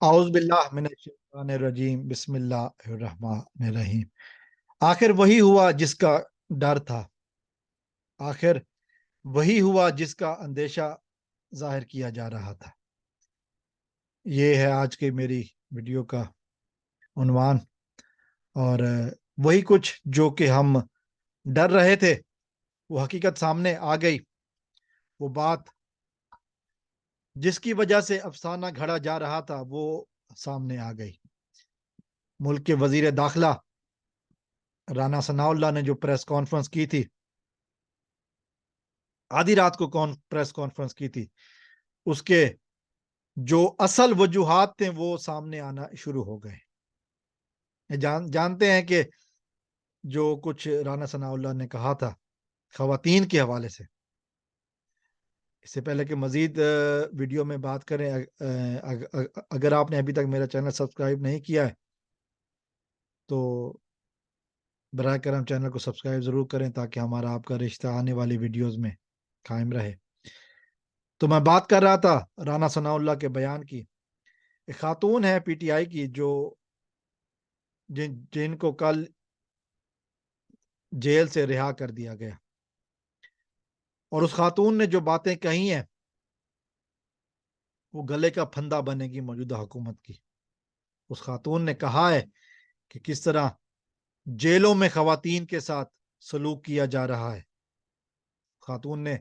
اعوذ باللہ من الشیطان الرجیم بسم اللہ الرحمن الرحیم۔ آخر وہی ہوا جس کا ڈر تھا، آخر وہی ہوا جس کا اندیشہ ظاہر کیا جا رہا تھا۔ یہ ہے آج کی میری ویڈیو کا عنوان، اور وہی کچھ جو کہ ہم ڈر رہے تھے وہ حقیقت سامنے آ گئی۔ وہ بات جس کی وجہ سے افسانہ گھڑا جا رہا تھا وہ سامنے آ گئی۔ ملک کے وزیر داخلہ رانا ثناء اللہ نے جو پریس کانفرنس کی تھی، آدھی رات کو پریس کانفرنس کی تھی، اس کے جو اصل وجوہات تھے وہ سامنے آنا شروع ہو گئے۔ جانتے ہیں کہ جو کچھ رانا ثناء اللہ نے کہا تھا خواتین کے حوالے سے، اس سے پہلے کہ مزید ویڈیو میں بات کریں، اگر آپ نے ابھی تک میرا چینل سبسکرائب نہیں کیا ہے تو براہ کرم چینل کو سبسکرائب ضرور کریں تاکہ ہمارا آپ کا رشتہ آنے والی ویڈیوز میں قائم رہے۔ تو میں بات کر رہا تھا رانا ثناء اللہ کے بیان کی۔ ایک خاتون ہے پی ٹی آئی کی جو جن کو کل جیل سے رہا کر دیا گیا، اور اس خاتون نے جو باتیں کہی ہیں وہ گلے کا پھندا بنے گی موجودہ حکومت کی۔ اس خاتون نے کہا ہے کہ کس طرح جیلوں میں خواتین کے ساتھ سلوک کیا جا رہا ہے۔ خاتون نے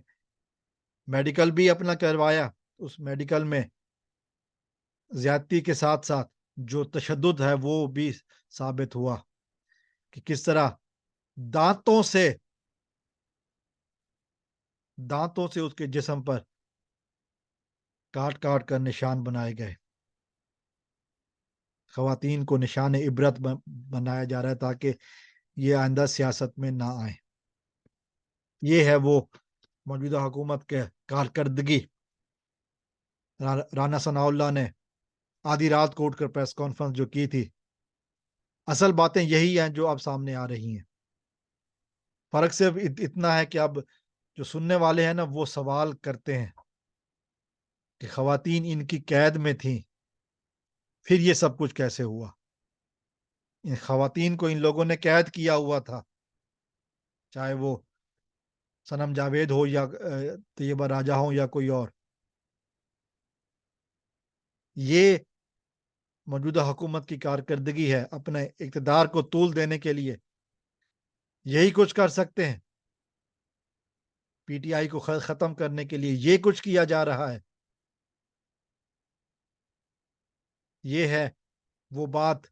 میڈیکل بھی اپنا کروایا، اس میڈیکل میں زیادتی کے ساتھ ساتھ جو تشدد ہے وہ بھی ثابت ہوا کہ کس طرح دانتوں سے اس کے جسم پر کاٹ کاٹ کر نشان بنائے گئے۔ خواتین کو نشان عبرت بنایا جا رہا ہے تاکہ یہ آئندہ سیاست میں نہ آئے۔ یہ ہے وہ موجودہ حکومت کے کارکردگی۔ رانا ثناء اللہ نے آدھی رات کو اٹھ کر پریس کانفرنس جو کی تھی، اصل باتیں یہی ہیں جو اب سامنے آ رہی ہیں۔ فرق صرف اتنا ہے کہ اب جو سننے والے ہیں نا وہ سوال کرتے ہیں کہ خواتین ان کی قید میں تھیں، پھر یہ سب کچھ کیسے ہوا؟ ان خواتین کو ان لوگوں نے قید کیا ہوا تھا، چاہے وہ صنم جاوید ہو یا طیبہ راجہ ہو یا کوئی اور۔ یہ موجودہ حکومت کی کارکردگی ہے۔ اپنے اقتدار کو طول دینے کے لیے یہی کچھ کر سکتے ہیں۔ پی ٹی آئی کو ختم کرنے کے لیے یہ کچھ کیا جا رہا ہے۔ یہ ہے وہ بات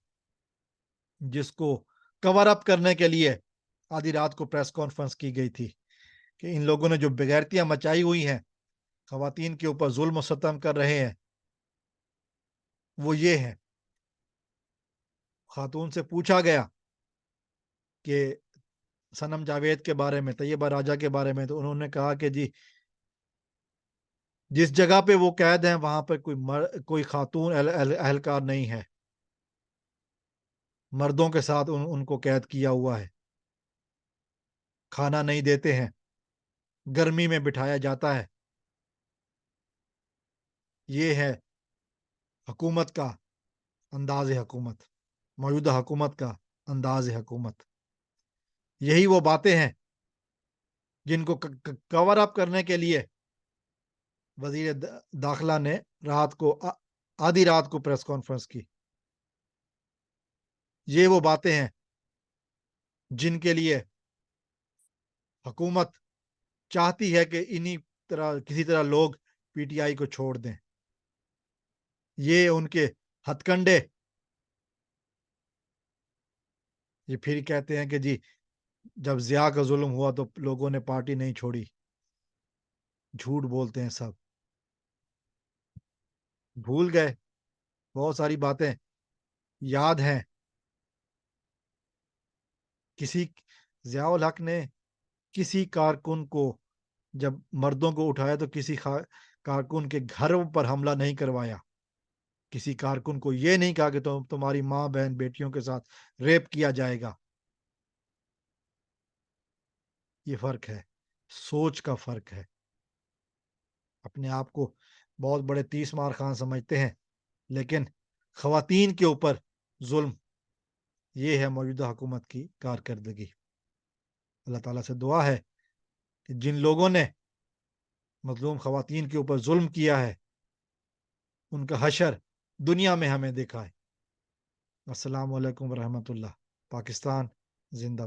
جس کو کور اپ کرنے کے لیے آدھی رات کو پریس کانفرنس کی گئی تھی کہ ان لوگوں نے جو بغیرتیاں مچائی ہوئی ہیں، خواتین کے اوپر ظلم و ستم کر رہے ہیں، وہ یہ ہے۔ خاتون سے پوچھا گیا کہ صنم جاوید کے بارے میں، طیبہ راجہ کے بارے میں، تو انہوں نے کہا کہ جی جس جگہ پہ وہ قید ہیں وہاں پہ کوئی خاتون اہلکار نہیں ہے، مردوں کے ساتھ ان کو قید کیا ہوا ہے، کھانا نہیں دیتے ہیں، گرمی میں بٹھایا جاتا ہے۔ یہ ہے حکومت کا انداز حکومت، موجودہ حکومت کا انداز حکومت۔ یہی وہ باتیں ہیں جن کو کور اپ کرنے کے لیے وزیر داخلہ نے آدھی رات کو پریس کانفرنس کی۔ یہ وہ باتیں ہیں جن کے لیے حکومت چاہتی ہے کہ کسی طرح لوگ پی ٹی آئی کو چھوڑ دیں۔ یہ ان کے ہتھ کنڈے، یہ پھر کہتے ہیں کہ جی جب ضیاء کا ظلم ہوا تو لوگوں نے پارٹی نہیں چھوڑی۔ جھوٹ بولتے ہیں سب، بھول گئے بہت ساری باتیں یاد ہیں۔ ضیاء الحق نے کسی کارکن کو جب مردوں کو اٹھایا تو کسی کارکن کے گھر پر حملہ نہیں کروایا، کسی کارکن کو یہ نہیں کہا کہ تمہاری ماں بہن بیٹیوں کے ساتھ ریپ کیا جائے گا۔ یہ فرق ہے، سوچ کا فرق ہے۔ اپنے آپ کو بہت بڑے 30 مار خان سمجھتے ہیں، لیکن خواتین کے اوپر ظلم، یہ ہے موجودہ حکومت کی کارکردگی۔ اللہ تعالیٰ سے دعا ہے کہ جن لوگوں نے مظلوم خواتین کے اوپر ظلم کیا ہے ان کا حشر دنیا میں ہمیں دکھائے۔ السلام علیکم ورحمۃ اللہ۔ پاکستان زندہ